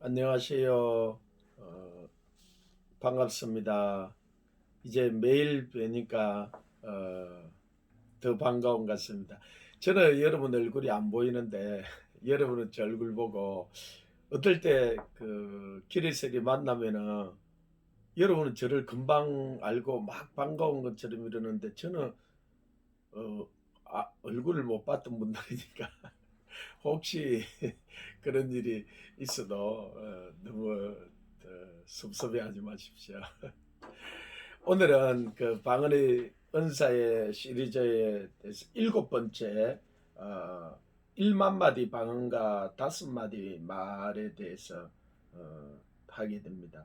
안녕하세요. 반갑습니다. 이제 매일 뵈니까 더 반가운 것 같습니다. 저는 여러분 얼굴이 안 보이는데 여러분은 제 얼굴 보고 어떨 때 길에서 이렇게 만나면은 여러분은 저를 금방 알고 막 반가운 것처럼 이러는데 저는 어, 얼굴을 못 봤던 분들이니까 혹시 그런 일이 있어도 너무 섭섭해하지 마십시오. 오늘은 그 방언의 은사의 시리즈에 대해서 일곱 번째 어, 1만 마디 방언과 5마디 말에 대해서 하게 됩니다.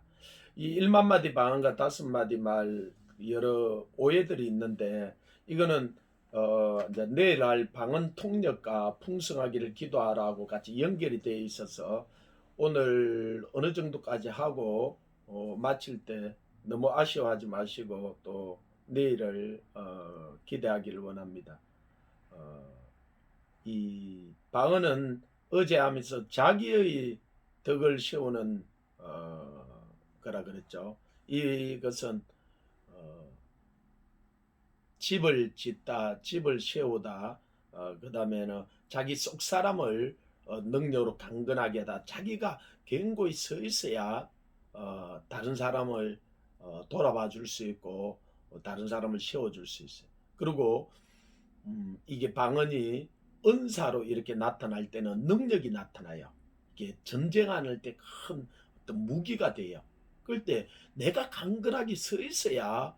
이 1만 마디 방언과 5마디 말 여러 오해들이 있는데 이거는 이제 내일 할 방언 통역과 풍성하기를 기도하라고 같이 연결이 되어 있어서 오늘 어느 정도까지 하고 마칠 때 너무 아쉬워하지 마시고 또 내일을 기대하기를 원합니다. 어, 이 방언은 어제 하면서 자기의 덕을 세우는 거라 그랬죠. 이것은 어, 집을 짓다, 집을 세우다, 그 다음에는 자기 속 사람을 능력으로 강건하게 하다. 자기가 견고히 서 있어야 다른 사람을 돌아봐 줄 수 있고 다른 사람을 세워줄 수 있어요. 그리고 이게 방언이 은사로 이렇게 나타날 때는 능력이 나타나요. 이게 전쟁하는 때 큰 어떤 무기가 돼요. 그럴 때 내가 강건하게 서 있어야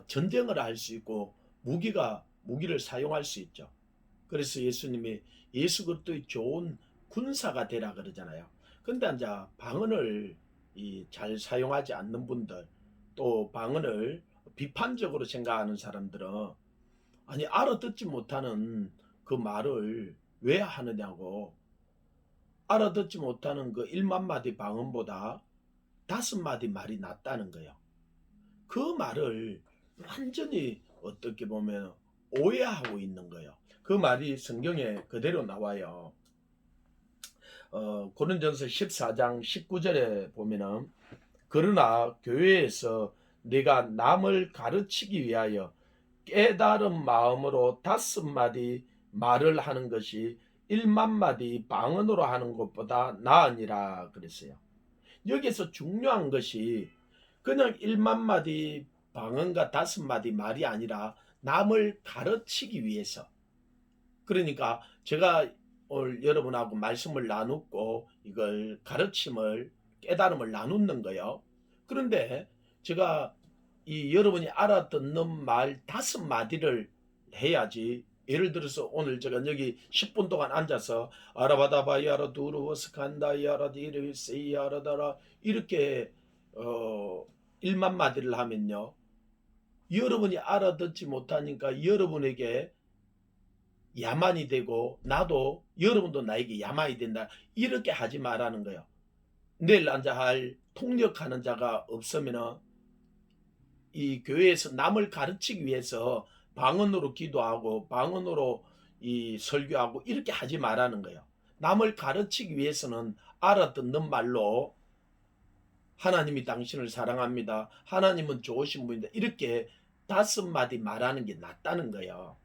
전쟁을 할 수 있고 무기를 사용할 수 있죠. 그래서 예수님이 예수 그리스도의 좋은 군사가 되라 그러잖아요. 근데 이제 방언을 잘 사용하지 않는 분들 또 방언을 비판적으로 생각하는 사람들은 아니 알아듣지 못하는 그 말을 왜 하느냐고 알아듣지 못하는 그 1만 마디 방언보다 5마디 말이 낫다는 거예요. 그 말을 완전히 어떻게 보면 오해하고 있는 거예요. 그 말이 성경에 그대로 나와요. 고린전서 14장 19절에 보면은 그러나 교회에서 네가 남을 가르치기 위하여 깨달은 마음으로 5마디 말을 하는 것이 1만 마디 방언으로 하는 것보다 나으니라 그랬어요. 여기서 중요한 것이 그냥 1만 마디 방언과 5마디 말이 아니라 남을 가르치기 위해서. 그러니까 제가 오늘 여러분하고 말씀을 나누고 이걸 가르침을 깨달음을 나누는 거예요. 그런데 제가 이 여러분이 알아듣는 말 5마디를 해야지. 예를 들어서 오늘 제가 여기 10분 동안 앉아서 아라바다바야라 두루워스칸다야라 디르세야라다라 이렇게 어 1만 마디를 하면요. 여러분이 알아듣지 못하니까 여러분에게 야만이 되고 나도 여러분도 나에게 야만이 된다. 이렇게 하지 말라는 거예요. 내일 앉아 할 통역하는 자가 없으면 이 교회에서 남을 가르치기 위해서 방언으로 기도하고 방언으로 이 설교하고 이렇게 하지 말라는 거예요. 남을 가르치기 위해서는 알아듣는 말로 하나님이 당신을 사랑합니다. 하나님은 좋으신 분이다. 이렇게 5마디 말하는 게 낫다는 거예요.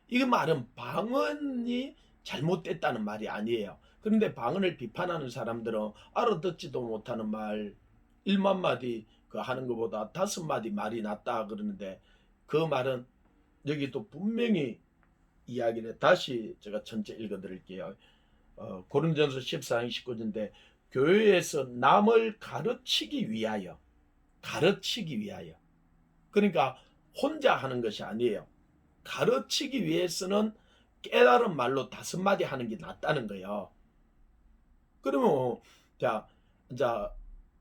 이 말은 방언이 잘못됐다는 말이 아니에요. 그런데 방언을 비판하는 사람들은 알아듣지도 못하는 말 1만 마디 하는 것보다 5마디 말이 낫다 그러는데 그 말은 여기 또 분명히 이야기를 다시 제가 전체 읽어드릴게요. 고린전서 14장 19절인데 교회에서 남을 가르치기 위하여 그러니까 혼자 하는 것이 아니에요. 가르치기 위해서는 깨달은 말로 5마디 하는 게 낫다는 거예요. 그러면 자, 이제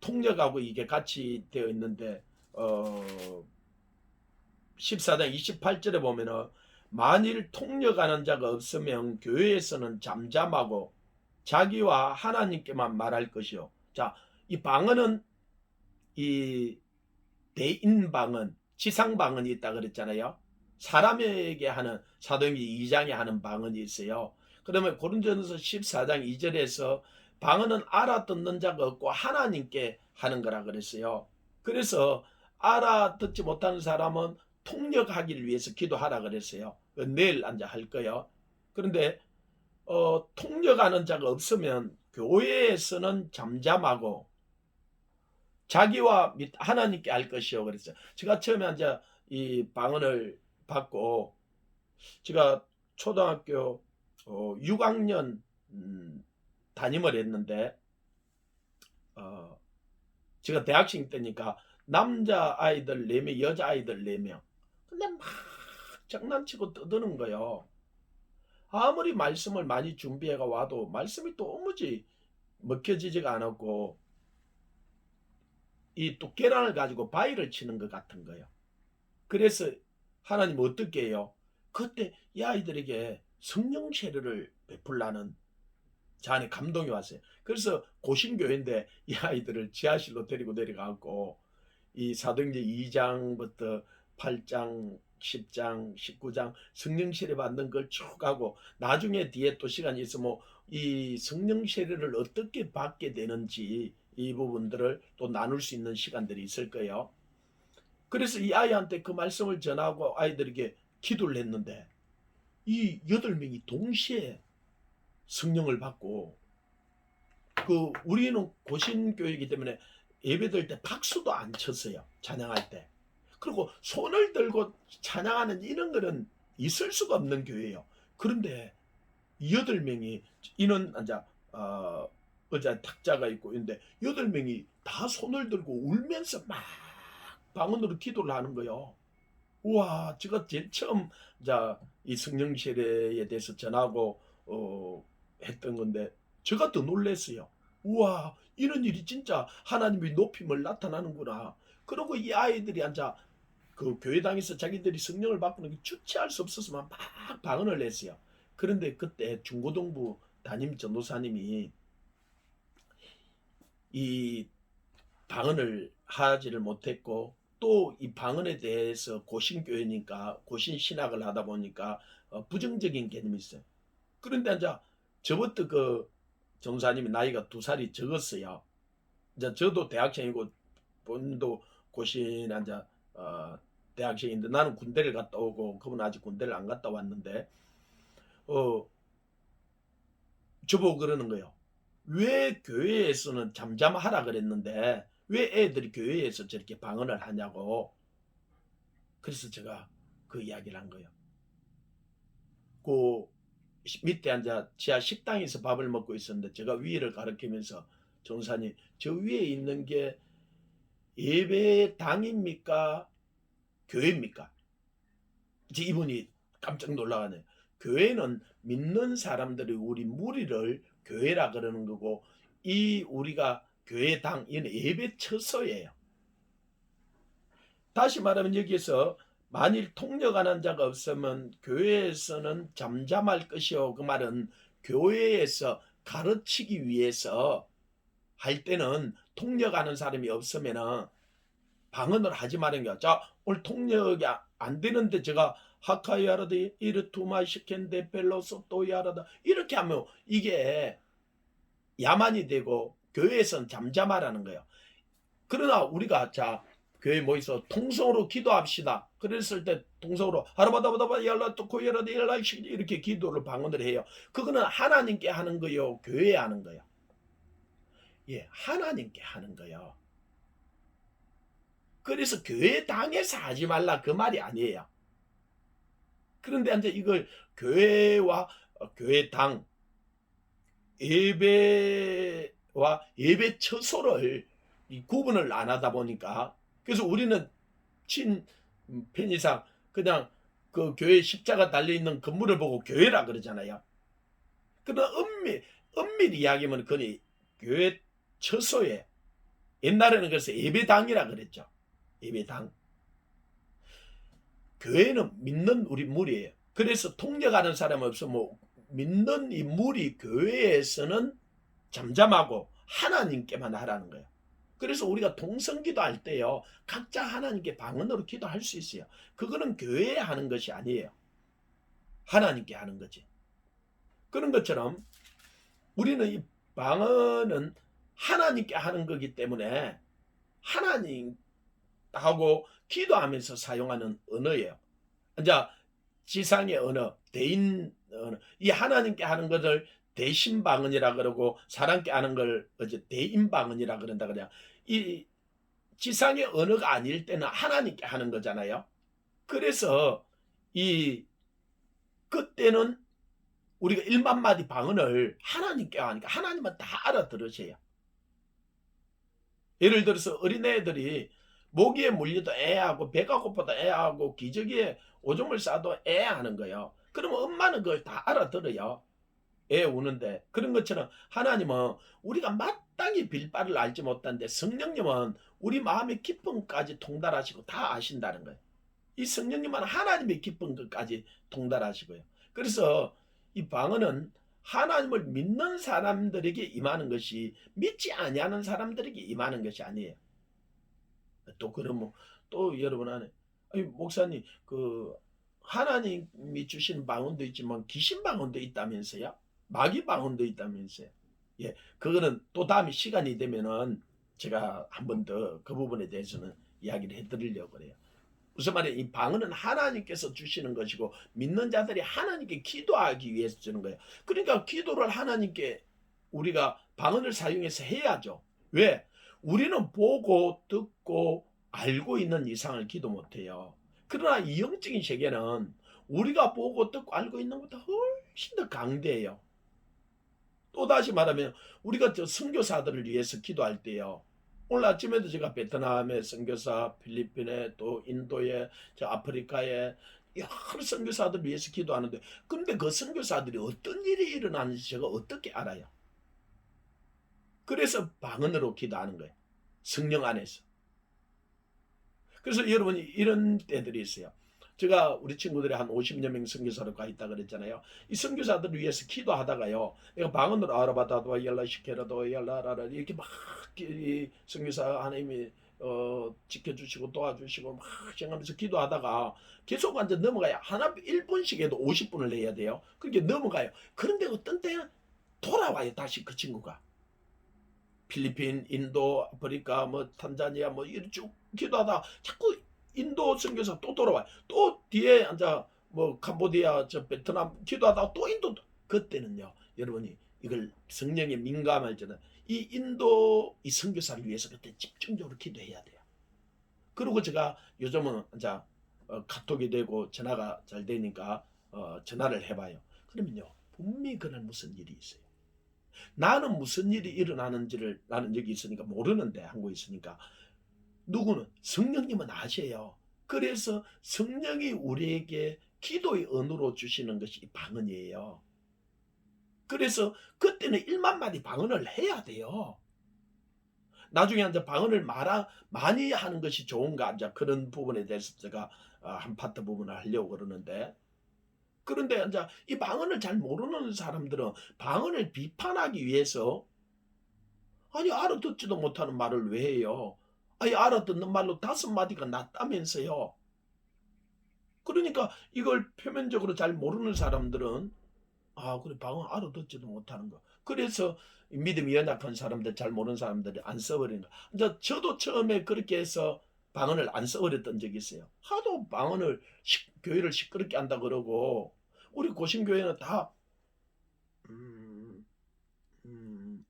통역하고 이게 같이 되어 있는데 14장 28절에 보면은 만일 통역하는 자가 없으면 교회에서는 잠잠하고 자기와 하나님께만 말할 것이요. 자, 이 방언은 이 대인 방언, 지상 방언이 있다 그랬잖아요. 사람에게 하는 사도행전 2장에 하는 방언이 있어요. 그러면 고린도전서 14장 2절에서 방언은 알아듣는 자가 없고 하나님께 하는 거라 그랬어요. 그래서 알아듣지 못하는 사람은 통역하기를 위해서 기도하라 그랬어요. 내일 앉아 할 거요. 그런데 통역하는 자가 없으면 교회에서는 잠잠하고 자기와 하나님께 할 것이요 그랬어요. 제가 처음에 이제 이 방언을 받고 제가 초등학교 6학년 담임을 했는데 제가 대학생 때니까 남자 아이들 4명, 여자 아이들 4명. 근데 막 장난치고 떠드는 거요. 아무리 말씀을 많이 준비해가 와도 말씀이 도무지 먹혀지지가 않았고 이 또 계란을 가지고 바위를 치는 것 같은 거예요. 그래서 하나님 어떻게 해요? 그때 이 아이들에게 성령 세례를 베풀라는 저 안에 감동이 왔어요. 그래서 고신교회인데 이 아이들을 지하실로 데리고 내려가고 이 사도행전 2장부터 8장, 10장, 19장 성령 세례 받는 걸 쭉 하고 나중에 뒤에 또 시간이 있으면 이 성령 세례를 어떻게 받게 되는지 이 부분들을 또 나눌 수 있는 시간들이 있을 거예요. 그래서 이 아이한테 그 말씀을 전하고 아이들에게 기도를 했는데 이 8명이 동시에 성령을 받고 우리는 고신교회이기 때문에 예배드릴 때 박수도 안 쳤어요. 찬양할 때. 그리고 손을 들고 찬양하는 이런 거는 있을 수가 없는 교회예요. 그런데 8명이 이는 의자 탁자가 있고 있는데 8명이 다 손을 들고 울면서 막 방언으로 기도를 하는 거예요. 우와, 제가 제일 처음 이 성령 세례에 대해서 전하고 했던 건데 제가 더 놀랐어요. 우와, 이런 일이 진짜 하나님의 높임을 나타나는구나. 그리고 이 아이들이 그 교회당에서 자기들이 성령을 받고는 주체할 수 없어서 막 방언을 했어요. 그런데 그때 중고등부 담임 전도사님이 이 방언을 하지를 못했고 또 이 방언에 대해서 고신교회니까 고신 신학을 하다 보니까 부정적인 개념이 있어요. 그런데 저부터 그 전사님이 나이가 2살이 적었어요. 저도 대학생이고 본인도 고신 대학생인데 나는 군대를 갔다 오고 그분은 아직 군대를 안 갔다 왔는데 저보고 그러는 거예요. 왜 교회에서는 잠잠하라 그랬는데 왜 애들이 교회에서 저렇게 방언을 하냐고. 그래서 제가 그 이야기를 한 거예요. 그 밑에 지하 식당에서 밥을 먹고 있었는데 제가 위를 가리키면서 전사님 저 위에 있는 게 예배당입니까? 교회입니까? 이분이 깜짝 놀라가네요. 교회는 믿는 사람들이 우리 무리를 교회라 그러는 거고 이 우리가 교회당 이는 예배 처소예요. 다시 말하면 여기에서 만일 통역하는 자가 없으면 교회에서는 잠잠할 것이요. 그 말은 교회에서 가르치기 위해서 할 때는 통역하는 사람이 없으면 방언을 하지 말은 거야. 자, 오늘 통역이 안 되는데 제가 하카이아라다 이르투마 시켄데 벨로소 또야라다 이렇게 하면 이게 야만이 되고 교회에서는 잠잠하라는 거예요. 그러나 우리가 교회 모여서 통성으로 기도합시다. 그랬을 때 통성으로 하라바다바다바 yar라 또코야라다 yar라 이렇게 기도를 방언을 해요. 그거는 하나님께 하는 거요, 교회에 하는 거요. 예, 하나님께 하는 거요. 그래서 교회 당에서 하지 말라 그 말이 아니에요. 그런데 이걸 교회와 교회당 예배와 예배 처소를 구분을 안 하다 보니까 그래서 우리는 편의상 그냥 그 교회 십자가 달려있는 건물을 보고 교회라 그러잖아요. 그러나 엄밀히 이야기하면 그건 교회 처소에 옛날에는 그래서 예배당이라 그랬죠. 예배당. 교회는 믿는 우리 무리예요. 그래서 통역하는 사람 없으면 믿는 이 무리 교회에서는 잠잠하고 하나님께만 하라는 거예요. 그래서 우리가 동성기도 할 때요. 각자 하나님께 방언으로 기도할 수 있어요. 그거는 교회에 하는 것이 아니에요. 하나님께 하는 거지. 그런 것처럼 우리는 이 방언은 하나님께 하는 거기 때문에 하나님하고 기도하면서 사용하는 언어예요. 이제 지상의 언어, 대인 언어, 이 하나님께 하는 것을 대신 방언이라 그러고 사람께 하는 걸 어제 대인 방언이라 그런다 그래요. 이 지상의 언어가 아닐 때는 하나님께 하는 거잖아요. 그래서 이 그때는 우리가 1만 마디 방언을 하나님께 하니까 하나님은 다 알아들으셔요. 예를 들어서 어린애들이 모기에 물려도 애하고 배가 고파도 애하고 기저귀에 오줌을 싸도 애하는 거예요. 그러면 엄마는 그걸 다 알아들어요. 애 우는데. 그런 것처럼 하나님은 우리가 마땅히 빌바를 알지 못하는데 성령님은 우리 마음의 깊음까지 통달하시고 다 아신다는 거예요. 이 성령님은 하나님의 깊은 것까지 통달하시고요. 그래서 이 방언은 하나님을 믿는 사람들에게 임하는 것이 믿지 아니하는 사람들에게 임하는 것이 아니에요. 또 그러면 또 여러분 안에 아니 목사님 그 하나님이 주신 방언도 있지만 귀신 방언도 있다면서요? 마귀 방언도 있다면서요? 예, 그거는 또 다음에 시간이 되면은 제가 한 번 더 그 부분에 대해서는 이야기를 해드리려고 그래요. 무슨 말이에요? 이 방언은 하나님께서 주시는 것이고 믿는 자들이 하나님께 기도하기 위해서 주는 거예요. 그러니까 기도를 하나님께 우리가 방언을 사용해서 해야죠. 왜? 우리는 보고 듣고 알고 있는 이상을 기도 못해요. 그러나 이 영적인 세계는 우리가 보고 듣고 알고 있는 것보다 훨씬 더 강대해요. 또다시 말하면 우리가 저 선교사들을 위해서 기도할 때요. 오늘 아침에도 제가 베트남의 선교사, 필리핀에 또 인도에 저 아프리카에 여러 선교사들 위해서 기도하는데 근데 그 선교사들이 어떤 일이 일어나는지 제가 어떻게 알아요? 그래서 방언으로 기도하는 거예요. 성령 안에서. 그래서 여러분이 이런 때들이 있어요. 제가 우리 친구들이 한 50여 명 선교사로 가 있다 그랬잖아요. 이 선교사들을 위해서 기도하다가요. 내가 방언으로 알아봐도 연락시켜라도 연락하라 이렇게 막 이 선교사 하나님이 지켜주시고 도와주시고 막 생각하면서 기도하다가 계속 완전 넘어가요. 하나 1분씩 해도 50분을 내야 돼요. 그렇게 넘어가요. 그런데 어떤 때는 돌아와요. 다시 그 친구가. 필리핀, 인도, 아프리카, 뭐 탄자니아 뭐 이렇게 쭉 기도하다 자꾸 인도 선교사 또 돌아와요. 또 뒤에 앉아 뭐 캄보디아, 저 베트남 기도하다가 또 인도. 그때는요, 여러분이 이걸 성령에 민감할 때는 이 인도 이 선교사를 위해서 그때 집중적으로 기도해야 돼요. 그리고 제가 요즘은 이제 카톡이 되고 전화가 잘 되니까 전화를 해봐요. 그러면요, 분명히 그날 무슨 일이 있어요. 나는 무슨 일이 일어나는지를 나는 여기 있으니까 모르는데 한국에 있으니까 누구는 성령님은 아셔요. 그래서 성령이 우리에게 기도의 언어로 주시는 것이 방언이에요. 그래서 그때는 1만 마디 방언을 해야 돼요. 나중에 이제 방언을 많이 하는 것이 좋은가 이제 그런 부분에 대해서 제가 한 파트 부분을 하려고 그러는데 그런데 이제 이 방언을 잘 모르는 사람들은 방언을 비판하기 위해서 아니 알아듣지도 못하는 말을 왜 해요? 아니 알아듣는 말로 5마디가 낫다면서요. 그러니까 이걸 표면적으로 잘 모르는 사람들은 아 그래 방언 알아듣지도 못하는 거. 그래서 믿음이 연약한 사람들 잘 모르는 사람들이 안 써버리는 거. 이제 저도 처음에 그렇게 해서 방언을 안 써버렸던 적이 있어요. 하도 방언을 교회를 시끄럽게 한다 그러고 우리 고신교회는 다 음,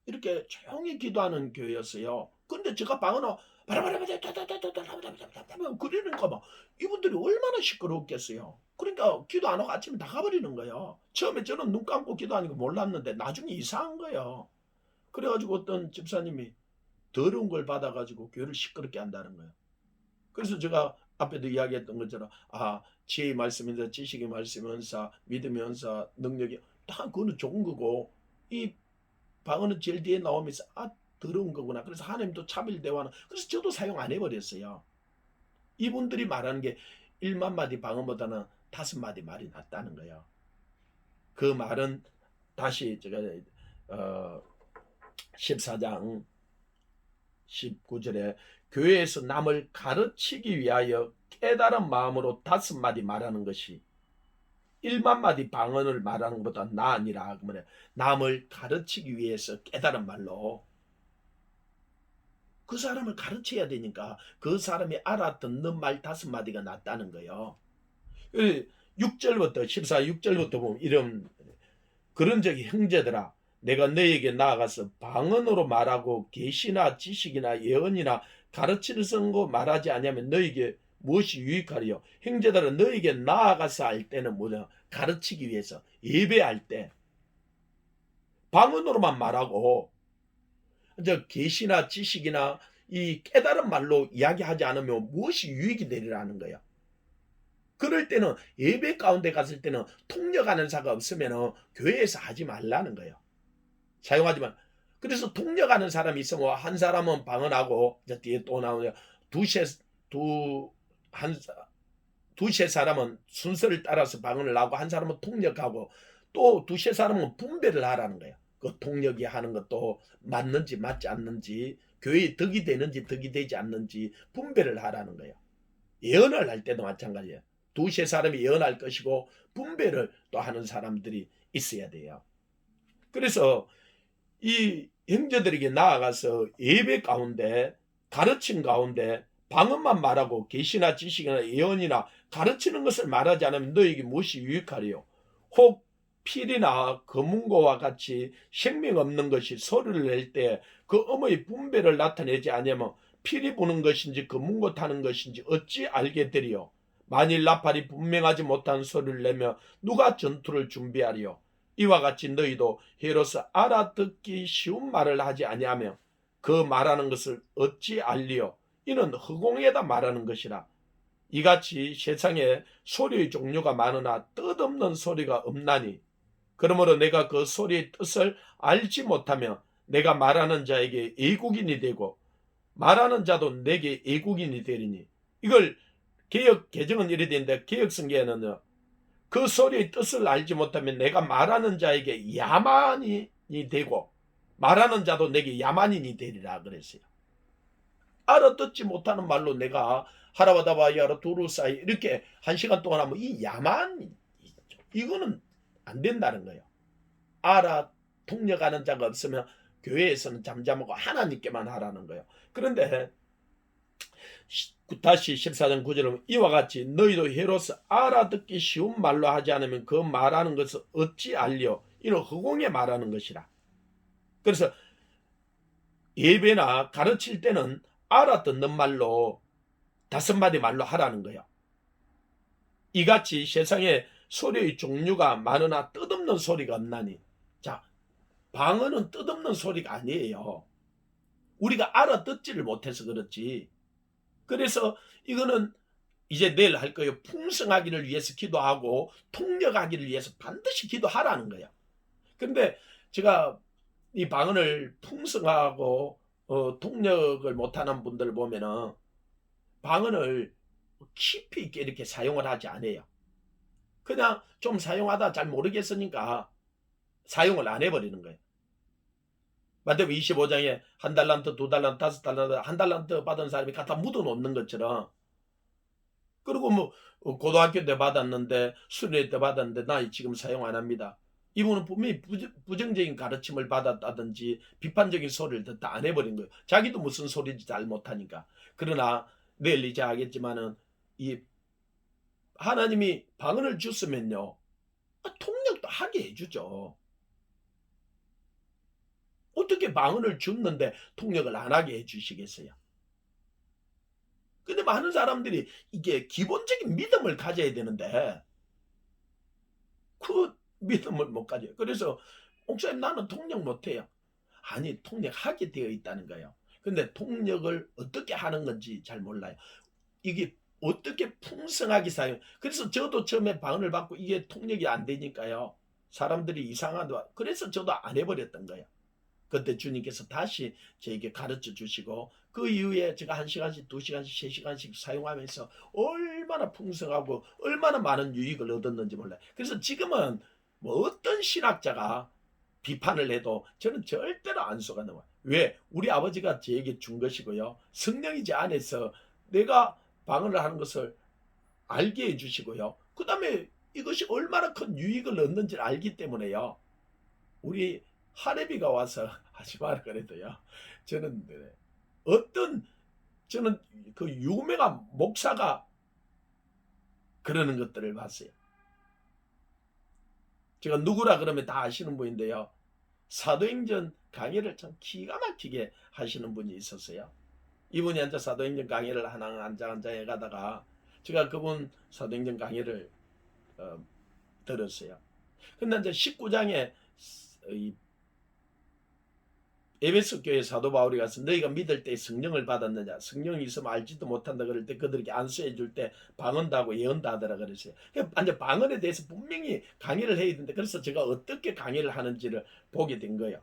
이렇게 조용히 기도하는 교회였어요. 근데 제가 방언을 그러니까 막 이분들이 얼마나 시끄러웠겠어요. 그러니까 기도 안 하고 아침에 나가버리는 거예요. 처음에 저는 눈 감고 기도하는 거 몰랐는데 나중에 이상한 거예요. 그래가지고 어떤 집사님이 더러운 걸 받아가지고 교회를 시끄럽게 한다는 거예요. 그래서 제가 앞에도 이야기했던 것처럼 지혜의 말씀이면서 지식의 말씀이면서 믿으면서 능력이 다 그거는 좋은 거고 이 방언은 제일 뒤에 나오면서 더러운 거구나. 그래서 하나님도 차별 대화는 그래서 저도 사용 안 해버렸어요. 이분들이 말하는 게 1만 마디 방언보다는 5마디 말이 낫다는 거예요. 그 말은 다시 제가 14장 19절에 교회에서 남을 가르치기 위하여 깨달은 마음으로 5마디 말하는 것이 1만 마디 방언을 말하는 것보다 나으니라. 그러면 남을 가르치기 위해서 깨달은 말로 그 사람을 가르쳐야 되니까 그 사람이 알아듣는 말 5마디가 낫다는 거예요. 6절부터 6절부터 보면 이런 그런 적이 형제들아 내가 너에게 나아가서 방언으로 말하고 계시나 지식이나 예언이나 가르치는 선고 말하지 아니하면 너에게 무엇이 유익하리요. 형제들아 너에게 나아가서 할 때는 뭐냐 가르치기 위해서 예배할 때 방언으로만 말하고 이제 계시나 지식이나 이 깨달은 말로 이야기하지 않으면 무엇이 유익이 되리라는 거예요. 그럴 때는 예배 가운데 갔을 때는 통역하는 사가 없으면 교회에서 하지 말라는 거예요. 사용하지만 그래서 통역하는 사람이 있으면 한 사람은 방언하고 이제 뒤에 또 나오냐 두세 사람은 순서를 따라서 방언을 하고 한 사람은 통역하고 또 두세 사람은 분배를 하라는 거예요. 그 통역이 하는 것도 맞는지 맞지 않는지 교회에 덕이 되는지 덕이 되지 않는지 분배를 하라는 거예요. 예언을 할 때도 마찬가지예요. 두세 사람이 예언할 것이고 분배를 또 하는 사람들이 있어야 돼요. 그래서 이 형제들에게 나아가서 예배 가운데 가르침 가운데 방언만 말하고 계시나 지식이나 예언이나 가르치는 것을 말하지 않으면 너에게 무엇이 유익하리요. 혹 필이나 검은고와 같이 생명 없는 것이 소리를 낼 때 그 음의 분배를 나타내지 아니하면 필이 부는 것인지 검은고 타는 것인지 어찌 알게 되리요. 만일 나팔이 분명하지 못한 소리를 내며 누가 전투를 준비하리요. 이와 같이 너희도 헤로서 알아듣기 쉬운 말을 하지 아니하며 그 말하는 것을 어찌 알리요. 이는 허공에다 말하는 것이라. 이같이 세상에 소리의 종류가 많으나 뜻없는 소리가 없나니 그러므로 내가 그 소리의 뜻을 알지 못하며 내가 말하는 자에게 애국인이 되고 말하는 자도 내게 애국인이 되리니. 이걸 개역 개정은 이래 되는데 개역 성경에는요. 그 소리의 뜻을 알지 못하면 내가 말하는 자에게 야만인이 되고 말하는 자도 내게 야만인이 되리라 그랬어요. 알아듣지 못하는 말로 내가 하라바다바야라 두루사이 이렇게 1시간 동안 하면 이 야만 이거는 안 된다는 거예요. 통역하는 자가 없으면 교회에서는 잠잠하고 하나님께만 하라는 거예요. 그런데 다시 14장 9절은 이와 같이 너희도 헤로서 알아듣기 쉬운 말로 하지 않으면 그 말하는 것을 어찌 알려. 이는 허공에 말하는 것이라. 그래서 예배나 가르칠 때는 알아듣는 말로 5마디 말로 하라는 거예요. 이같이 세상에 소리의 종류가 많으나 뜻없는 소리가 없나니. 자, 방언은 뜻없는 소리가 아니에요. 우리가 알아듣지를 못해서 그렇지. 그래서 이거는 이제 내일 할 거예요. 풍성하기를 위해서 기도하고 통역하기를 위해서 반드시 기도하라는 거예요. 근데 제가 이 방언을 풍성하고 통역을 못하는 분들 보면은 방언을 깊이 있게 이렇게 사용을 하지 않아요. 그냥 좀 사용하다 잘 모르겠으니까 사용을 안 해버리는 거예요. 마태복음 25장에 1달란트, 2달란트, 5달란트, 1달란트 받은 사람이 갖다 묻어놓는 것처럼. 그리고 뭐 고등학교 때 받았는데 수련회 때 받았는데 나 지금 사용 안 합니다. 이분은 분명히 부정적인 가르침을 받았다든지 비판적인 소리를 듣다 안 해버린 거예요. 자기도 무슨 소리인지 잘 못하니까. 그러나 내일 이제 하겠지만은 이 하나님이 방언을 줬으면요. 통역도 하게 해주죠. 어떻게 방언을 줬는데 통역을 안 하게 해주시겠어요? 근데 많은 사람들이 이게 기본적인 믿음을 가져야 되는데 그 믿음을 못 가져요. 그래서 목사님 나는 통역 못해요. 아니 통역하게 되어 있다는 거예요. 근데 통역을 어떻게 하는 건지 잘 몰라요. 이게 어떻게 풍성하게 사용. 그래서 저도 처음에 방언을 받고 이게 통역이 안 되니까요. 사람들이 이상하다. 그래서 저도 안 해버렸던 거예요. 그때 주님께서 다시 저에게 가르쳐 주시고 그 이후에 제가 1시간씩 2시간씩 3시간씩 사용하면서 얼마나 풍성하고 얼마나 많은 유익을 얻었는지 몰라요. 그래서 지금은 뭐 어떤 신학자가 비판을 해도 저는 절대로 안 속아넘어요. 왜? 우리 아버지가 저에게 준 것이고요. 성령이 제 안에서 내가 방언을 하는 것을 알게 해주시고요. 그 다음에 이것이 얼마나 큰 유익을 얻는지를 알기 때문에요. 우리 하레비가 와서 하지 마라 그래도요. 저는 어떤 저는 그 유명한 목사가 그러는 것들을 봤어요. 제가 누구라 그러면 다 아시는 분인데요. 사도행전 강의를 참 기가 막히게 하시는 분이 있었어요. 이분이 앉아 사도행전 강의를 하나 한 장 한 장 해가다가 제가 그분 사도행전 강의를 들었어요. 근데 이제 19장에 이 에베소 교회 사도 바울이 가서 너희가 믿을 때 성령을 받았느냐, 성령이 있으면 알지도 못한다 그럴 때 그들에게 안수해 줄 때 방언다고 예언다 하더라 그랬어요. 그러니까 방언에 대해서 분명히 강의를 해야 되는데 그래서 제가 어떻게 강의를 하는지를 보게 된 거예요.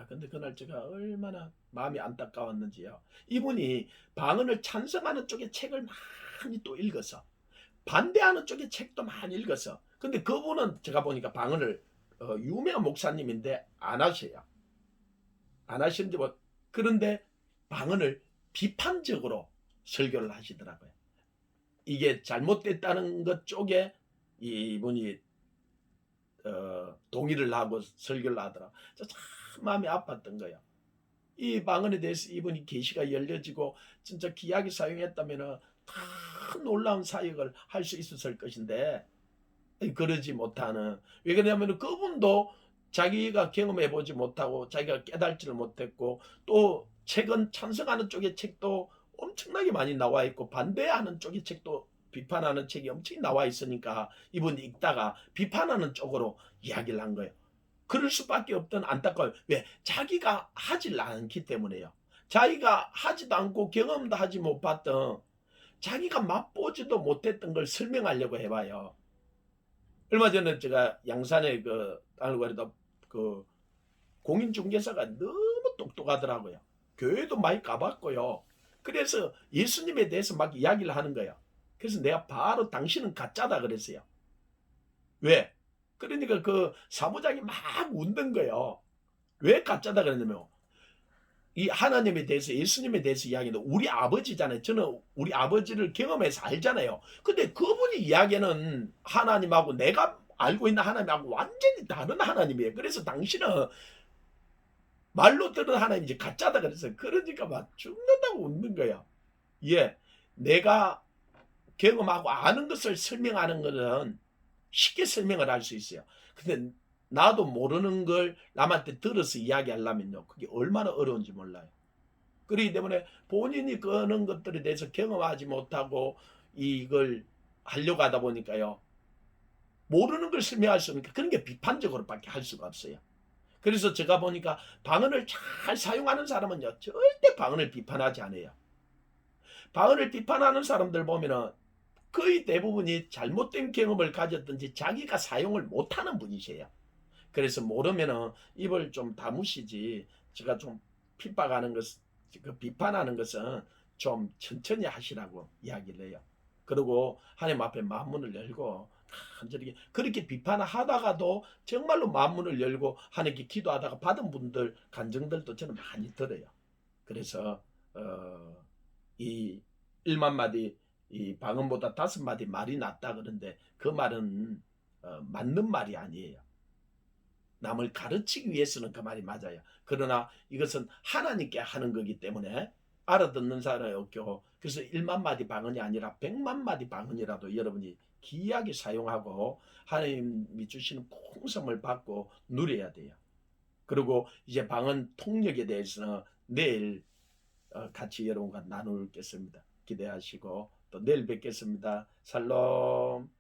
근데 그날 제가 얼마나 마음이 안타까웠는지요. 이분이 방언을 찬성하는 쪽의 책을 많이 또 읽어서 반대하는 쪽의 책도 많이 읽어서 근데 그분은 제가 보니까 방언을 유명한 목사님인데 안 하셔요. 안 하시는지 뭐 그런데 방언을 비판적으로 설교를 하시더라고요. 이게 잘못됐다는 것 쪽에 이분이 동의를 하고 설교를 하더라. 참 마음이 아팠던 거예요. 이 방언에 대해서 이분이 계시가 열려지고 진짜 기약이 사용했다면 다 놀라운 사역을 할 수 있었을 것인데 그러지 못하는 왜 그러냐면 그분도 자기가 경험해 보지 못하고 자기가 깨달지를 못했고 또 책은 찬성하는 쪽의 책도 엄청나게 많이 나와 있고 반대하는 쪽의 책도 비판하는 책이 엄청 나와 있으니까 이분이 읽다가 비판하는 쪽으로 이야기를 한 거예요. 그럴 수밖에 없던 안타까워요. 왜? 자기가 하질 않기 때문에요. 자기가 하지도 않고 경험도 하지 못봤던 자기가 맛보지도 못했던 걸 설명하려고 해봐요. 얼마 전에 제가 양산에 그 땅을 거리다 그 공인중개사가 너무 똑똑하더라고요. 교회도 많이 가봤고요. 그래서 예수님에 대해서 막 이야기를 하는 거예요. 그래서 내가 바로 당신은 가짜다 그랬어요. 왜? 그러니까 그 사무장이 막 웃는 거예요. 왜 가짜다 그랬냐면 이 하나님에 대해서 예수님에 대해서 이야기는 우리 아버지잖아요. 저는 우리 아버지를 경험해서 알잖아요. 근데 그분이 이야기는 하나님하고 내가 알고 있는 하나님하고 완전히 다른 하나님이에요. 그래서 당신은 말로 들은 하나님이지 가짜다 그랬어요. 그러니까 막 죽는다고 웃는 거예요. 예, 내가 경험하고 아는 것을 설명하는 것은 쉽게 설명을 할 수 있어요. 근데 나도 모르는 걸 남한테 들어서 이야기하려면요. 그게 얼마나 어려운지 몰라요. 그렇기 때문에 본인이 그런 것들에 대해서 경험하지 못하고 이걸 하려고 하다 보니까요. 모르는 걸 설명할 수 없으니까 그런 게 비판적으로밖에 할 수가 없어요. 그래서 제가 보니까 방언을 잘 사용하는 사람은요. 절대 방언을 비판하지 않아요. 방언을 비판하는 사람들 보면은 거의 대부분이 잘못된 경험을 가졌든지 자기가 사용을 못하는 분이세요. 그래서 모르면은 입을 좀 다무시지 제가 좀 핍박하는 것, 그 비판하는 것은 좀 천천히 하시라고 이야기를 해요. 그리고 하나님 앞에 마음문을 열고 간절히 그렇게 비판하다가도 정말로 마음문을 열고 하나님께 기도하다가 받은 분들 간증들도 저는 많이 들어요. 그래서 이 1만 마디 이 방언보다 5마디 말이 낫다 그런데 그 말은 맞는 말이 아니에요. 남을 가르치기 위해서는 그 말이 맞아요. 그러나 이것은 하나님께 하는 거기 때문에 알아듣는 사람이 없고 그래서 1만 마디 방언이 아니라 100만 마디 방언이라도 여러분이 기이하게 사용하고 하나님이 주시는 풍성을 받고 누려야 돼요. 그리고 이제 방언 통역에 대해서는 내일 같이 여러분과 나누겠습니다. 기대하시고 또 내일 뵙겠습니다. 살롬.